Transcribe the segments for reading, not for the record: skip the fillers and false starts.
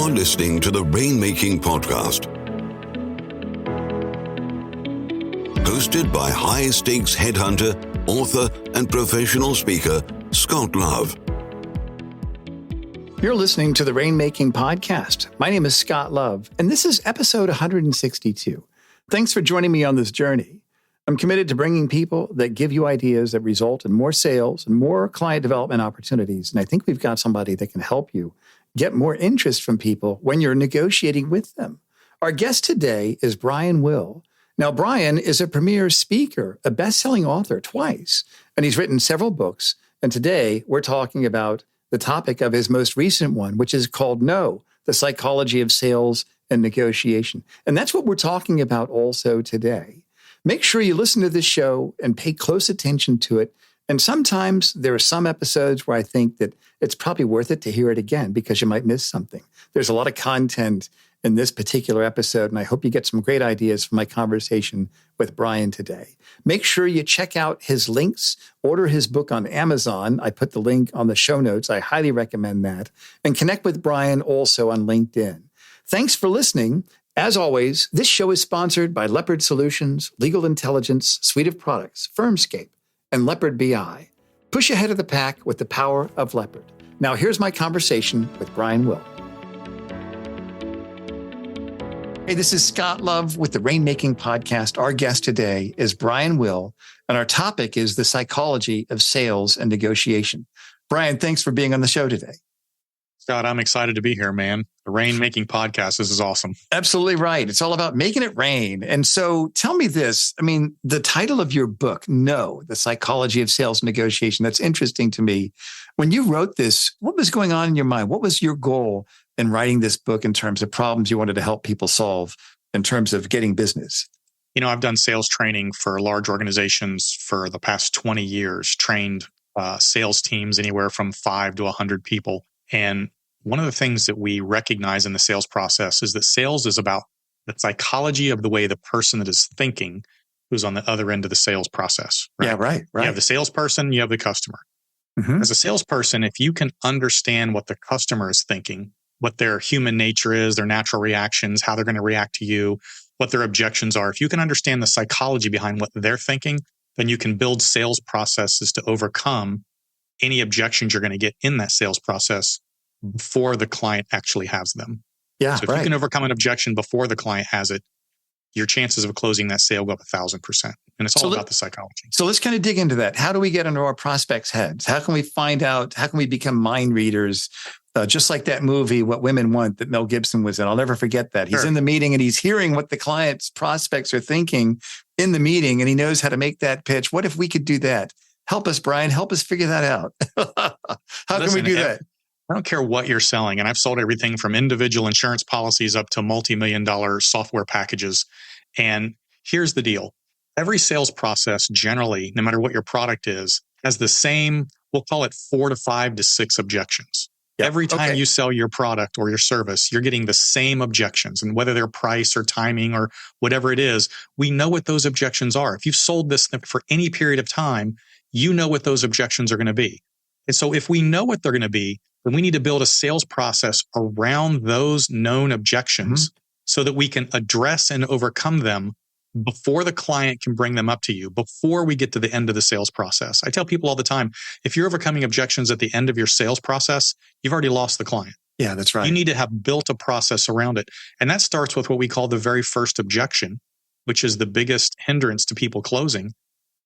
You're listening to the Rainmaking Podcast, hosted by high-stakes headhunter, author, and professional speaker, Scott Love. You're listening to the Rainmaking Podcast. My name is Scott Love, and this is episode 162. Thanks for joining me on this journey. I'm committed to bringing people that give you ideas that result in more sales and more client development opportunities. And I think we've got somebody that can help you get more interest from people when you're negotiating with them. Our guest today is Brian Will. Now, Brian is a premier speaker, a best-selling author twice, and he's written several books. And today we're talking about the topic of his most recent one, which is called No, the Psychology of Sales and Negotiation. And that's what we're talking about also today. Make sure you listen to this show and pay close attention to it. And sometimes there are some episodes where I think that it's probably worth it to hear it again because you might miss something. There's a lot of content in this particular episode, and I hope you get some great ideas from my conversation with Brian today. Make sure you check out his links, order his book on Amazon. I put the link on the show notes. I highly recommend that. And connect with Brian also on LinkedIn. Thanks for listening. As always, this show is sponsored by Leopard Solutions, Legal Intelligence, Suite of Products, Firmscape, and Leopard BI. Push ahead of the pack with the power of Leopard. Now here's my conversation with Brian Will. Hey, this is Scott Love with the Rainmaking Podcast. Our guest today is Brian Will, and our topic is the psychology of sales and negotiation. Brian, thanks for being on the show today. Scott, I'm excited to be here, man. The Rainmaking Podcast, this is awesome. Absolutely right. It's all about making it rain. And so tell me this, the title of your book, No, the Psychology of Sales and Negotiation, that's interesting to me. When you wrote this, what was going on in your mind? What was your goal in writing this book in terms of problems you wanted to help people solve in terms of getting business? You know, I've done sales training for large organizations for the past 20 years, trained sales teams anywhere from 5 to 100 people. And one of the things that we recognize in the sales process is that sales is about the psychology of the way the person that is thinking who's on the other end of the sales process. Right? Yeah, right. You have the salesperson, you have the customer. Mm-hmm. As a salesperson, if you can understand what the customer is thinking, what their human nature is, their natural reactions, how they're going to react to you, what their objections are, if you can understand the psychology behind what they're thinking, then you can build sales processes to overcome any objections you're going to get in that sales process before the client actually has them. Yeah, so if you can overcome an objection before the client has it, your chances of closing that sale go up 1,000%. And it's all about the psychology. So let's kind of dig into that. How do we get into our prospects' heads? How can we find out? How can we become mind readers? Just like that movie, What Women Want, that Mel Gibson was in. I'll never forget that. He's in the meeting and he's hearing what the client's prospects are thinking in the meeting, and he knows how to make that pitch. What if we could do that? Help us, Brian. Help us figure that out. How can we do that? I don't care what you're selling. And I've sold everything from individual insurance policies up to multi-million-dollar software packages. And here's the deal. Every sales process generally, no matter what your product is, has the same, we'll call it 4 to 5 to 6 objections. Yep. Every time you sell your product or your service, you're getting the same objections. And whether they're price or timing or whatever it is, we know what those objections are. If you've sold this for any period of time, you know what those objections are going to be. And so if we know what they're going to be, then we need to build a sales process around those known objections so that we can address and overcome them before the client can bring them up to you, before we get to the end of the sales process. I tell people all the time, if you're overcoming objections at the end of your sales process, you've already lost the client. Yeah, that's right. You need to have built a process around it. And that starts with what we call the very first objection, which is the biggest hindrance to people closing.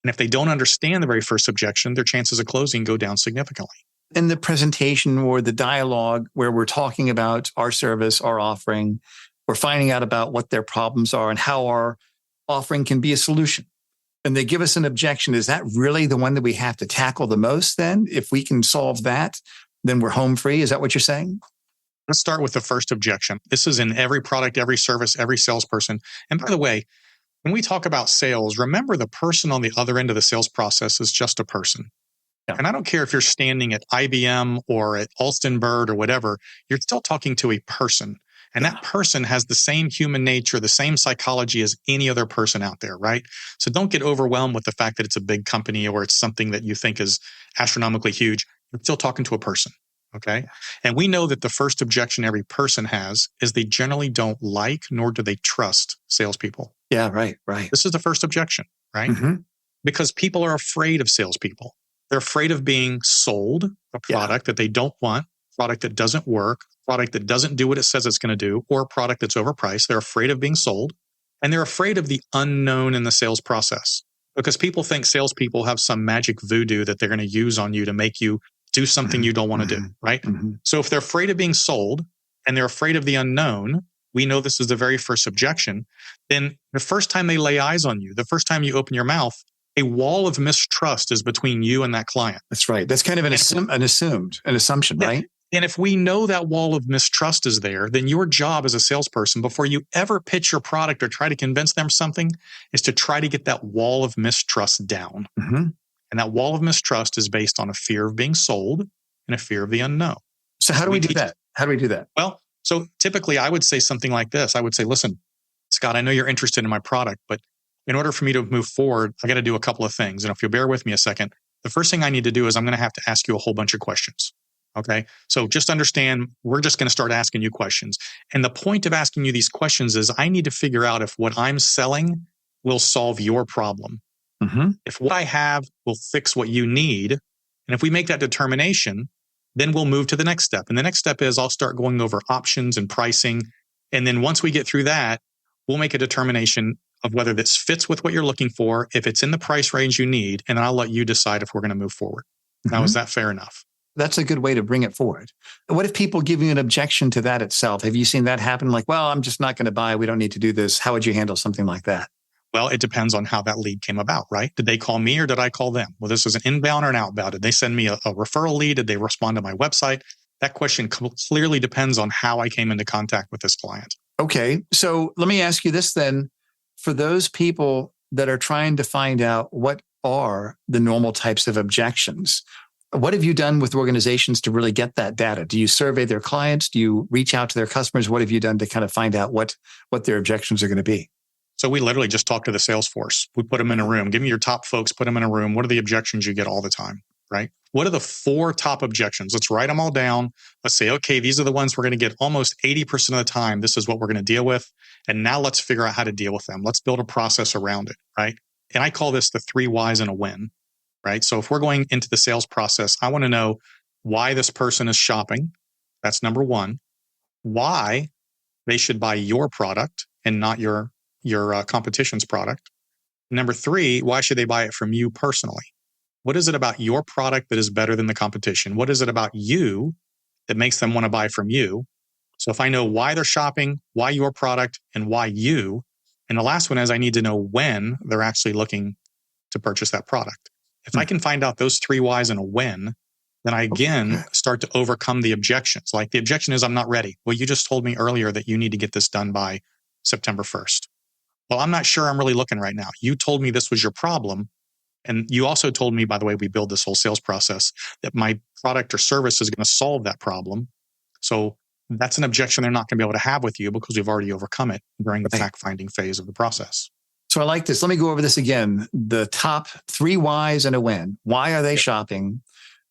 And if they don't understand the very first objection, their chances of closing go down significantly. In the presentation or the dialogue where we're talking about our service, our offering, we're finding out about what their problems are and how our offering can be a solution. And they give us an objection. Is that really the one that we have to tackle the most then? If we can solve that, then we're home free. Is that what you're saying? Let's start with the first objection. This is in every product, every service, every salesperson. And by the way, when we talk about sales, remember the person on the other end of the sales process is just a person. Yeah. And I don't care if you're standing at IBM or at Alston Bird or whatever, you're still talking to a person. And that person has the same human nature, the same psychology as any other person out there, right? So don't get overwhelmed with the fact that it's a big company or it's something that you think is astronomically huge. You're still talking to a person. Okay. And we know that the first objection every person has is they generally don't like, nor do they trust salespeople. Yeah, right. This is the first objection, right? Mm-hmm. Because people are afraid of salespeople. They're afraid of being sold a product that they don't want, product that doesn't work, product that doesn't do what it says it's going to do, or a product that's overpriced. They're afraid of being sold. And they're afraid of the unknown in the sales process because people think salespeople have some magic voodoo that they're going to use on you to make you do something you don't want to do, right? Mm-hmm. So if they're afraid of being sold and they're afraid of the unknown, we know this is the very first objection, then the first time they lay eyes on you, the first time you open your mouth, a wall of mistrust is between you and that client. That's right. That's kind of an assumption, right? And if we know that wall of mistrust is there, then your job as a salesperson, before you ever pitch your product or try to convince them something, is to try to get that wall of mistrust down. Mm-hmm. And that wall of mistrust is based on a fear of being sold and a fear of the unknown. So how do we do that? How do we do that? Well, so typically I would say something like this. I would say, listen, Scott, I know you're interested in my product, but in order for me to move forward, I got to do a couple of things. And if you'll bear with me a second, the first thing I need to do is I'm going to have to ask you a whole bunch of questions. Okay. So just understand, we're just going to start asking you questions. And the point of asking you these questions is I need to figure out if what I'm selling will solve your problem. Mm-hmm. If what I have will fix what you need, and if we make that determination, then we'll move to the next step. And the next step is I'll start going over options and pricing. And then once we get through that, we'll make a determination of whether this fits with what you're looking for, if it's in the price range you need, and I'll let you decide if we're going to move forward. Mm-hmm. Now, is that fair enough? That's a good way to bring it forward. What if people give you an objection to that itself? Have you seen that happen? Like, well, I'm just not going to buy. We don't need to do this. How would you handle something like that? Well, it depends on how that lead came about, right? Did they call me or did I call them? Well, this is an inbound or an outbound. Did they send me a referral lead? Did they respond to my website? That question clearly depends on how I came into contact with this client. Okay. So let me ask you this then. For those people that are trying to find out what are the normal types of objections, what have you done with organizations to really get that data? Do you survey their clients? Do you reach out to their customers? What have you done to kind of find out what their objections are going to be? So we literally just talk to the sales force. We put them in a room. Give me your top folks, put them in a room. What are the objections you get all the time, right? What are the 4 top objections? Let's write them all down. Let's say, okay, these are the ones we're going to get almost 80% of the time. This is what we're going to deal with. And now let's figure out how to deal with them. Let's build a process around it, right? And I call this the 3 whys and a win, right? So if we're going into the sales process, I want to know why this person is shopping. That's number 1. Why they should buy your product and not your competition's product. Number 3, why should they buy it from you personally? What is it about your product that is better than the competition? What is it about you that makes them want to buy from you? So if I know why they're shopping, why your product, and why you, and the last one is I need to know when they're actually looking to purchase that product. If I can find out those 3 whys and a when, then I again start to overcome the objections. Like the objection is I'm not ready. Well, you just told me earlier that you need to get this done by September 1st. Well, I'm not sure I'm really looking right now. You told me this was your problem. And you also told me, by the way, we build this whole sales process, that my product or service is going to solve that problem. So that's an objection they're not going to be able to have with you because we've already overcome it during the fact-finding phase of the process. So I like this. Let me go over this again. The top 3 whys and a when. Why are they shopping?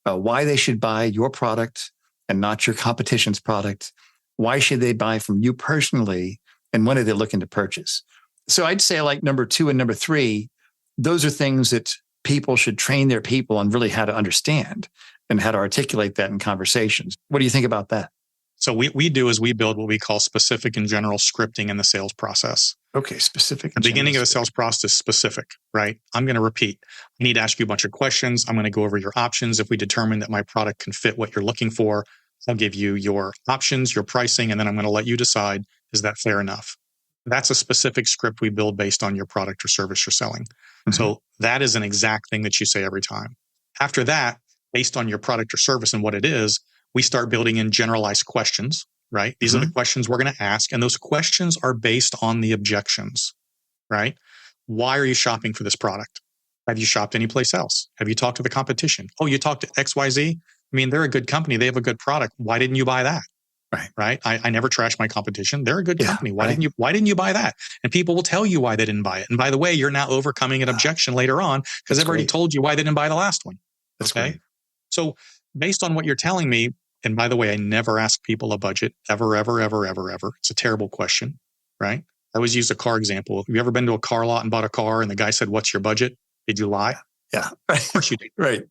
Why they should buy your product and not your competition's product? Why should they buy from you personally? And when are they looking to purchase? So I'd say like number 2 and number 3, those are things that people should train their people on really how to understand and how to articulate that in conversations. What do you think about that? So we do is we build what we call specific and general scripting in the sales process. Okay, specific. The beginning of the sales process is specific, right? I'm going to repeat. I need to ask you a bunch of questions. I'm going to go over your options. If we determine that my product can fit what you're looking for, I'll give you your options, your pricing, and then I'm going to let you decide, is that fair enough? That's a specific script we build based on your product or service you're selling. Mm-hmm. So that is an exact thing that you say every time. After that, based on your product or service and what it is, we start building in generalized questions, right? These are the questions we're going to ask. And those questions are based on the objections, right? Why are you shopping for this product? Have you shopped anyplace else? Have you talked to the competition? Oh, you talked to XYZ? I mean, they're a good company. They have a good product. Why didn't you buy that? Right. I never trash my competition. They're a good company. Why didn't you buy that? And people will tell you why they didn't buy it. And by the way, you're now overcoming an objection later on because I've already told you why they didn't buy the last one. That's great. So based on what you're telling me, And by the way, I never ask people a budget, ever, ever, ever, ever, ever. It's a terrible question, right? I always use a car example. Have you ever been to a car lot and bought a car and the guy said, "What's your budget?" Did you lie? Yeah. Of course you did. Right.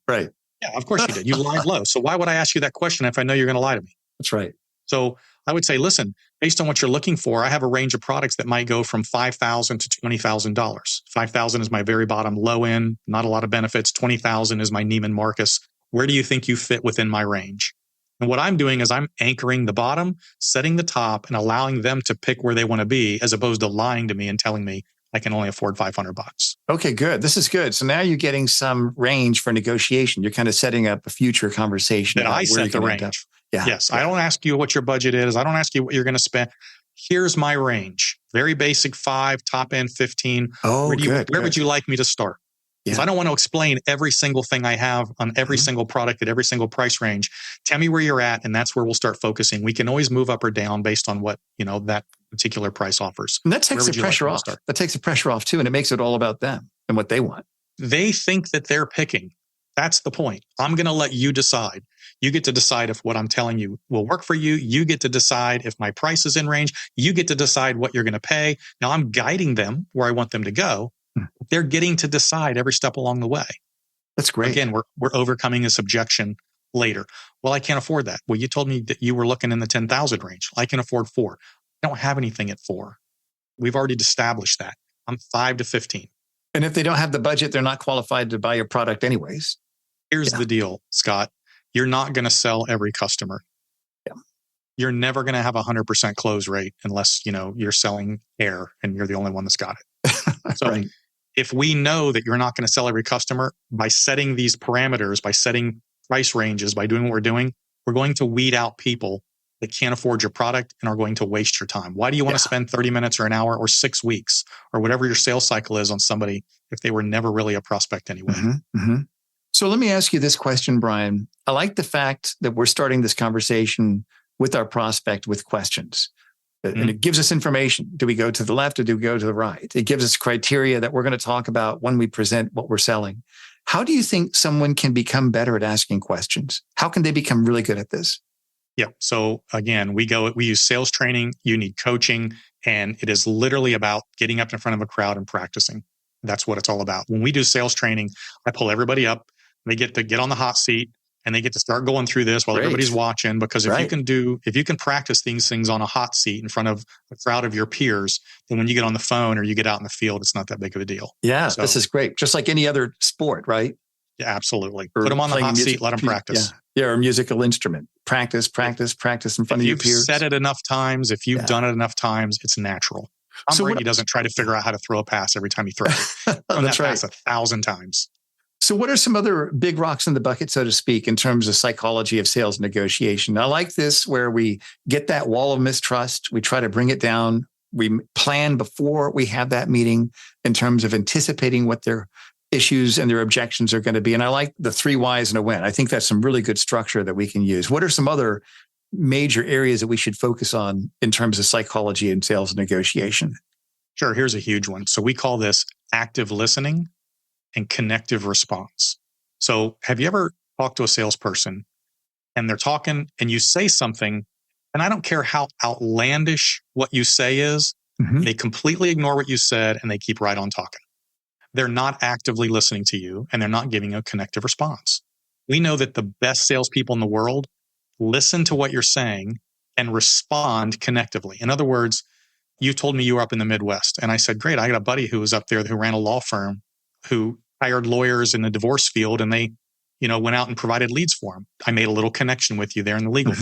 Yeah, of course you did. You lied low. So why would I ask you that question if I know you're going to lie to me? That's right. So I would say, listen, based on what you're looking for, I have a range of products that might go from $5,000 to $20,000. $5,000 is my very bottom low end, not a lot of benefits. $20,000 is my Neiman Marcus. Where do you think you fit within my range? And what I'm doing is I'm anchoring the bottom, setting the top, and allowing them to pick where they want to be, as opposed to lying to me and telling me I can only afford $500. Okay, good. This is good. So now you're getting some range for negotiation. You're kind of setting up a future conversation. That I set the range. Yeah. Yes. Yeah. I don't ask you what your budget is. I don't ask you what you're going to spend. Here's my range. Very basic 5, top end 15. Oh, Where would you like me to start? Because I don't want to explain every single thing I have on every single product at every single price range. Tell me where you're at, and that's where we'll start focusing. We can always move up or down based on what, that particular price offers. And that takes the pressure off. That takes the pressure off too, and it makes it all about them and what they want. They think that they're picking. That's the point. I'm going to let you decide. You get to decide if what I'm telling you will work for you. You get to decide if my price is in range. You get to decide what you're going to pay. Now I'm guiding them where I want them to go. They're getting to decide every step along the way. That's great. Again, we're overcoming this objection later. Well, I can't afford that. Well, you told me that you were looking in the 10,000 range. I can afford 4. I don't have anything at 4. We've already established that. I'm 5 to 15. And if they don't have the budget, they're not qualified to buy your product anyways. Here's the deal, Scott. You're not going to sell every customer. Yeah. You're never going to have 100% close rate unless, you're selling air and you're the only one that's got it. So right. If we know that you're not going to sell every customer, by setting these parameters, by setting price ranges, by doing what we're doing, we're going to weed out people that can't afford your product and are going to waste your time. Why do you want to spend 30 minutes or an hour or 6 weeks or whatever your sales cycle is on somebody if they were never really a prospect anyway? So let me ask you this question, Brian. I like the fact that we're starting this conversation with our prospect with questions. And it gives us information. Do we go to the left or do we go to the right? It gives us criteria that we're going to talk about when we present what we're selling. How do you think someone can become better at asking questions? How can they become really good at this? Yeah. So again, we use sales training. You need coaching, and it is literally about getting up in front of a crowd and practicing. That's what it's all about. When we do sales training, I pull everybody up. They get to get on the hot seat and they get to start going through this while everybody's watching. Because if you can practice these things on a hot seat in front of a crowd of your peers, then when you get on the phone or you get out in the field, it's not that big of a deal. Yeah, so, this is great. Just like any other sport, right? Yeah, absolutely. Put them on the hot seat, let them practice. Yeah, or a musical instrument. Practice in front of your peers. If you've said it enough times, if you've done it enough times, it's natural. Tom Brady doesn't try to figure out how to throw a pass every time he throws it. That's pass 1,000 times. So what are some other big rocks in the bucket, so to speak, in terms of psychology of sales negotiation? I like this where we get that wall of mistrust. We try to bring it down. We plan before we have that meeting in terms of anticipating what their issues and their objections are going to be. And I like the 3 whys and a when. I think that's some really good structure that we can use. What are some other major areas that we should focus on in terms of psychology and sales negotiation? Sure. Here's a huge one. So we call this active listening and connective response. So have you ever talked to a salesperson and they're talking and you say something, and I don't care how outlandish what you say is, they completely ignore what you said and they keep right on talking. They're not actively listening to you and they're not giving a connective response. We know that the best salespeople in the world listen to what you're saying and respond connectively. In other words, you told me you were up in the Midwest and I said, great, I got a buddy who was up there who ran a law firm who hired lawyers in the divorce field, and they, went out and provided leads for them. I made a little connection with you there in the legal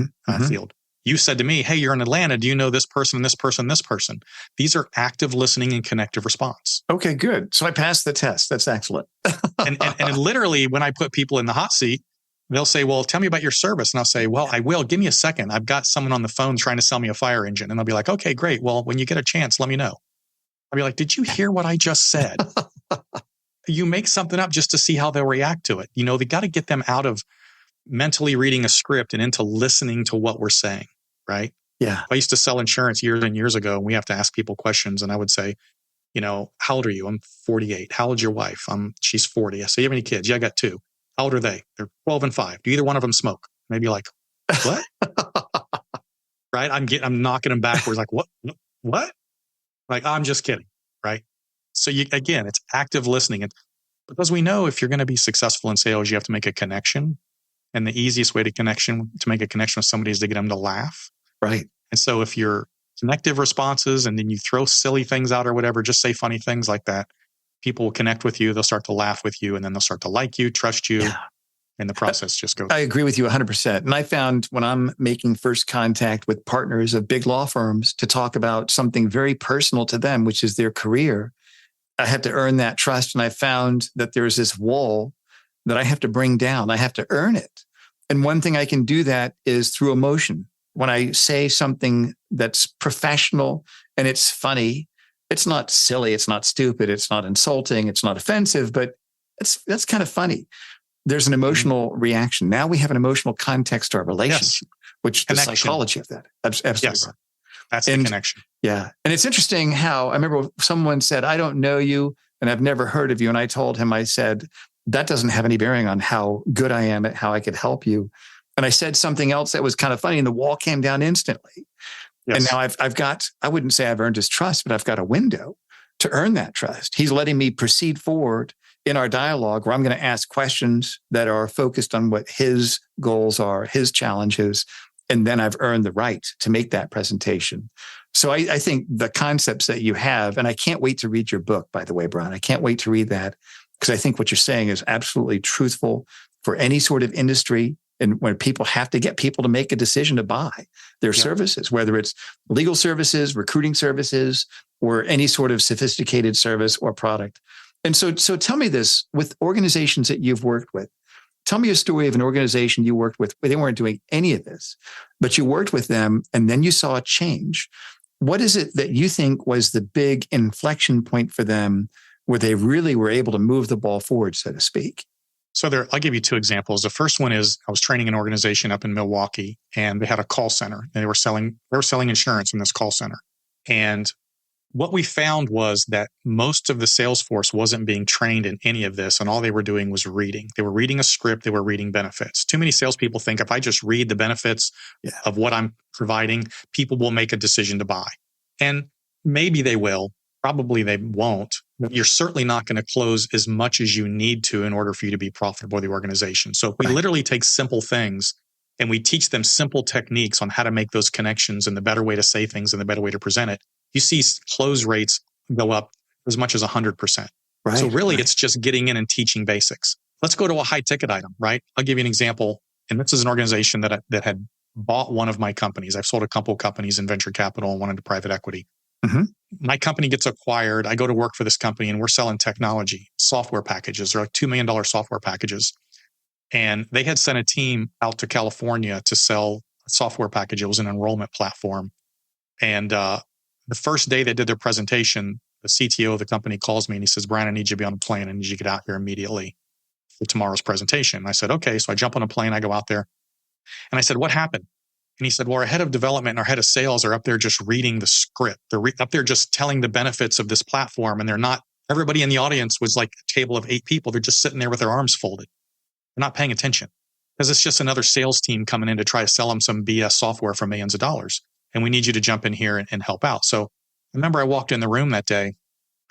field. You said to me, hey, you're in Atlanta. Do you know this person, this person, this person? These are active listening and connective response. Okay, good. So I passed the test. That's excellent. and literally, when I put people in the hot seat, they'll say, well, tell me about your service. And I'll say, well, I will. Give me a second. I've got someone on the phone trying to sell me a fire engine. And they'll be like, okay, great. Well, when you get a chance, let me know. I'll be like, did you hear what I just said? You make something up just to see how they'll react to it. They got to get them out of mentally reading a script and into listening to what we're saying, right? Yeah. I used to sell insurance years and years ago, and we have to ask people questions. And I would say, how old are you? I'm 48. How old's your wife? She's 40. I say, you have any kids? Yeah, I got 2. How old are they? They're 12 and 5. Do either one of them smoke? Maybe like, What? Right? I'm knocking them backwards. Like, what? Like, I'm just kidding. Right? So again, it's active listening. And because we know if you're going to be successful in sales, you have to make a connection. And the easiest way to make a connection with somebody is to get them to laugh. Right. And so if you're connective responses and then you throw silly things out or whatever, just say funny things like that, people will connect with you. They'll start to laugh with you, and then they'll start to like you, trust you. Yeah. And the process just goes. I agree with you 100%. And I found when I'm making first contact with partners of big law firms to talk about something very personal to them, which is their career, I have to earn that trust. And I found that there's this wall that I have to bring down. I have to earn it. And one thing I can do that is through emotion. When I say something that's professional and it's funny, it's not silly, it's not stupid, it's not insulting, it's not offensive, but that's kind of funny. There's an emotional reaction. Now we have an emotional context to our relationship, which the psychology of that. Absolutely. Yes. That's the connection. Yeah. And it's interesting how I remember someone said, I don't know you and I've never heard of you. And I told him, I said, that doesn't have any bearing on how good I am at how I could help you. And I said something else that was kind of funny and the wall came down instantly. Yes. And now I've got, I wouldn't say I've earned his trust, but I've got a window to earn that trust. He's letting me proceed forward in our dialogue where I'm going to ask questions that are focused on what his goals are, his challenges, and then I've earned the right to make that presentation. So I think the concepts that you have, and I can't wait to read your book, by the way, Brian. I can't wait to read that because I think what you're saying is absolutely truthful for any sort of industry. And when people have to get people to make a decision to buy their services, whether it's legal services, recruiting services, or any sort of sophisticated service or product. And so tell me this, with organizations that you've worked with, tell me a story of an organization you worked with where they weren't doing any of this, but you worked with them and then you saw a change. What is it that you think was the big inflection point for them where they really were able to move the ball forward, so to speak? So I'll give you two examples. The first one is I was training an organization up in Milwaukee and they had a call center. And they were selling insurance in this call center. And what we found was that most of the sales force wasn't being trained in any of this. And all they were doing was reading. They were reading a script. They were reading benefits. Too many salespeople think if I just read the benefits of what I'm providing, people will make a decision to buy. And maybe they will. Probably they won't. But you're certainly not going to close as much as you need to in order for you to be profitable with the organization. So if we literally take simple things and we teach them simple techniques on how to make those connections and the better way to say things and the better way to present it, you see close rates go up as much as 100%. Right. So really, it's just getting in and teaching basics. Let's go to a high ticket item, right? I'll give you an example. And this is an organization that had bought one of my companies. I've sold a couple of companies in venture capital and one into private equity. Mm-hmm. My company gets acquired. I go to work for this company and we're selling technology, software packages. They're like $2 million software packages. And they had sent a team out to California to sell a software package. It was an enrollment platform. And the first day they did their presentation, the CTO of the company calls me and he says, Brian, I need you to be on a plane. I need you to get out here immediately for tomorrow's presentation. And I said, okay. So I jump on a plane. I go out there. And I said, what happened? And he said, well, our head of development and our head of sales are up there just reading the script. They're up there just telling the benefits of this platform. And they're not, everybody in the audience was like a table of 8 people. They're just sitting there with their arms folded. They're not paying attention because it's just another sales team coming in to try to sell them some BS software for millions of dollars. And we need you to jump in here and help out. So I remember I walked in the room that day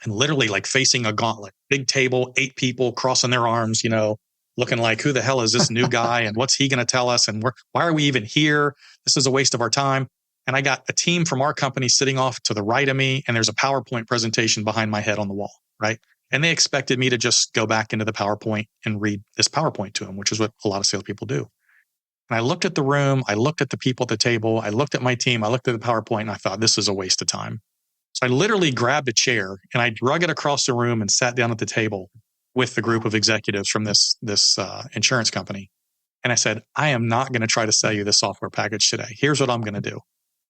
and literally like facing a gauntlet, big table, 8 people crossing their arms, looking like, who the hell is this new guy? And what's he going to tell us? And why are we even here? This is a waste of our time. And I got a team from our company sitting off to the right of me. And there's a PowerPoint presentation behind my head on the wall, right? And they expected me to just go back into the PowerPoint and read this PowerPoint to them, which is what a lot of salespeople do. And I looked at the room, I looked at the people at the table, I looked at my team, I looked at the PowerPoint, and I thought, this is a waste of time. So I literally grabbed a chair and I drug it across the room and sat down at the table with the group of executives from this insurance company. And I said, I am not going to try to sell you this software package today. Here's what I'm going to do.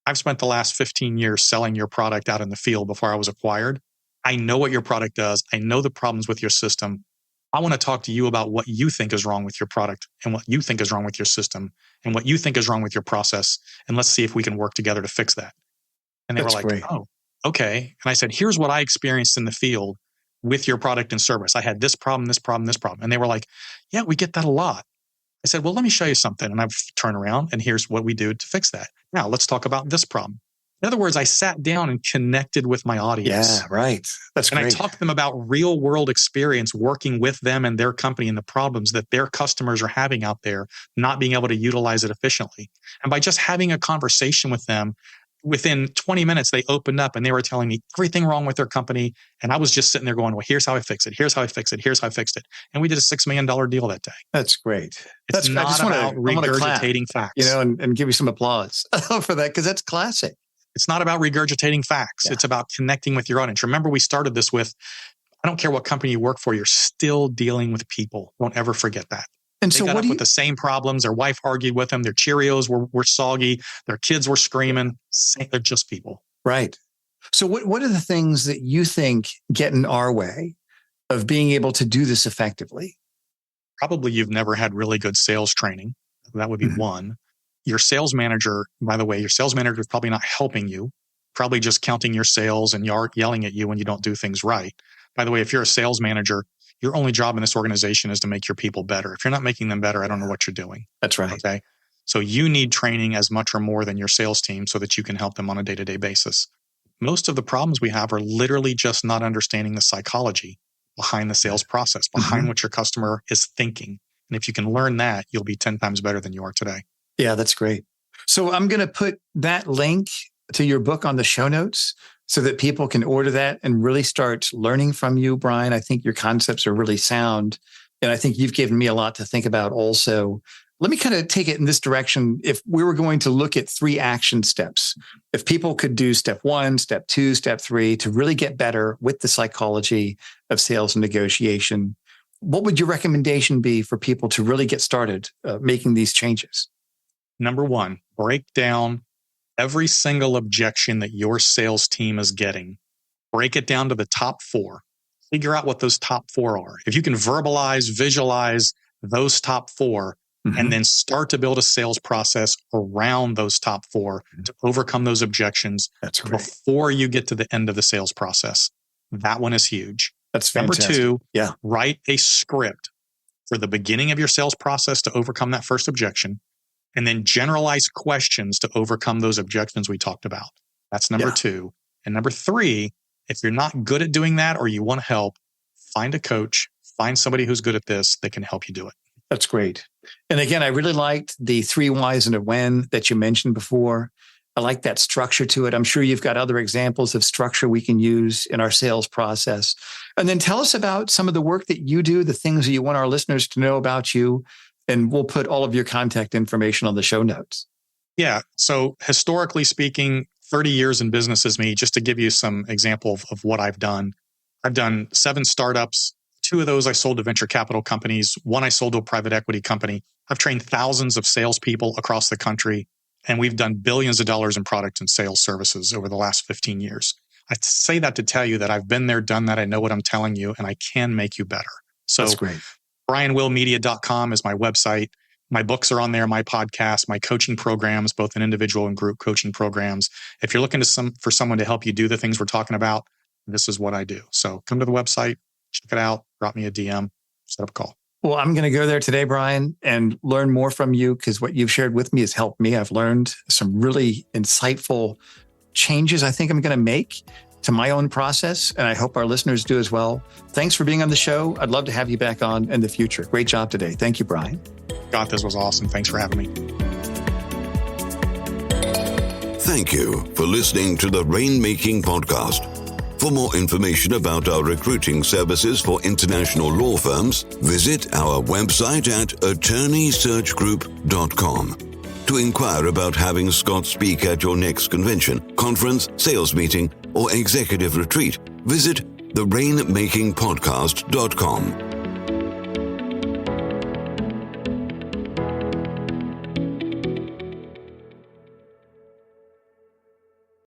I've spent the last 15 years selling your product out in the field before I was acquired. I know what your product does. I know the problems with your system. I want to talk to you about what you think is wrong with your product and what you think is wrong with your system and what you think is wrong with your process. And let's see if we can work together to fix that. And they were like, oh, okay. And I said, here's what I experienced in the field with your product and service. I had this problem, this problem, this problem. And they were like, yeah, we get that a lot. I said, well, let me show you something. And I've turned around and here's what we do to fix that. Now let's talk about this problem. In other words, I sat down and connected with my audience. Yeah, right. That's great. And I talked to them about real world experience working with them and their company and the problems that their customers are having out there, not being able to utilize it efficiently. And by just having a conversation with them, within 20 minutes, they opened up and they were telling me everything wrong with their company. And I was just sitting there going, well, here's how I fix it. Here's how I fix it. Here's how I fixed it. And we did a $6 million deal that day. That's great. It's not about regurgitating facts. And give you some applause for that, because that's classic. It's not about regurgitating facts. Yeah. It's about connecting with your audience. Remember, we started this with, I don't care what company you work for, you're still dealing with people. Don't ever forget that. And they got up with the same problems. Their wife argued with them. Their Cheerios were soggy. Their kids were screaming. They're just people. Right. So what are the things that you think get in our way of being able to do this effectively? Probably you've never had really good sales training. That would be one. Your sales manager, by the way, your sales manager is probably not helping you, probably just counting your sales and yelling at you when you don't do things right. By the way, if you're a sales manager, your only job in this organization is to make your people better. If you're not making them better, I don't know what you're doing. That's right. Okay. So you need training as much or more than your sales team so that you can help them on a day-to-day basis. Most of the problems we have are literally just not understanding the psychology behind the sales process, behind what your customer is thinking. And if you can learn that, you'll be 10 times better than you are today. Yeah, that's great. So I'm going to put that link to your book on the show notes so that people can order that and really start learning from you, Brian. I think your concepts are really sound. And I think you've given me a lot to think about also. Let me kind of take it in this direction. If we were going to look at 3 action steps, if people could do step 1, step 2, step 3 to really get better with the psychology of sales and negotiation, what would your recommendation be for people to really get started making these changes? Number 1, break down every single objection that your sales team is getting. Break it down to the top 4. Figure out what those top 4 are. If you can visualize those top 4, and then start to build a sales process around those top 4 to overcome those objections before you get to the end of the sales process. That one is huge. That's fantastic. Number 2, write a script for the beginning of your sales process to overcome that first objection, and then generalize questions to overcome those objections we talked about. That's number 2. And number 3, if you're not good at doing that or you want help, find a coach, find somebody who's good at this that can help you do it. That's great. And again, I really liked the 3 whys and a when that you mentioned before. I like that structure to it. I'm sure you've got other examples of structure we can use in our sales process. And then tell us about some of the work that you do, the things that you want our listeners to know about you. And we'll put all of your contact information on the show notes. Yeah. So historically speaking, 30 years in business is me. Just to give you some example of what I've done. I've done 7 startups. 2 of those I sold to venture capital companies. 1 I sold to a private equity company. I've trained thousands of salespeople across the country, and we've done billions of dollars in product and sales services over the last 15 years. I say that to tell you that I've been there, done that. I know what I'm telling you, and I can make you better. So that's great. BrianWillMedia.com is my website. My books are on there, my podcast, my coaching programs, both in individual and group coaching programs. If you're looking for someone to help you do the things we're talking about, this is what I do. So come to the website, check it out, drop me a DM, set up a call. Well, I'm going to go there today, Brian, and learn more from you because what you've shared with me has helped me. I've learned some really insightful changes I think I'm going to make to my own process, and I hope our listeners do as well. Thanks for being on the show. I'd love to have you back on in the future. Great job today. Thank you, Brian. Scott, this was awesome. Thanks for having me. Thank you for listening to the Rainmaking Podcast. For more information about our recruiting services for international law firms, visit our website at attorneysearchgroup.com. To inquire about having Scott speak at your next convention, conference, sales meeting, or executive retreat, visit therainmakingpodcast.com.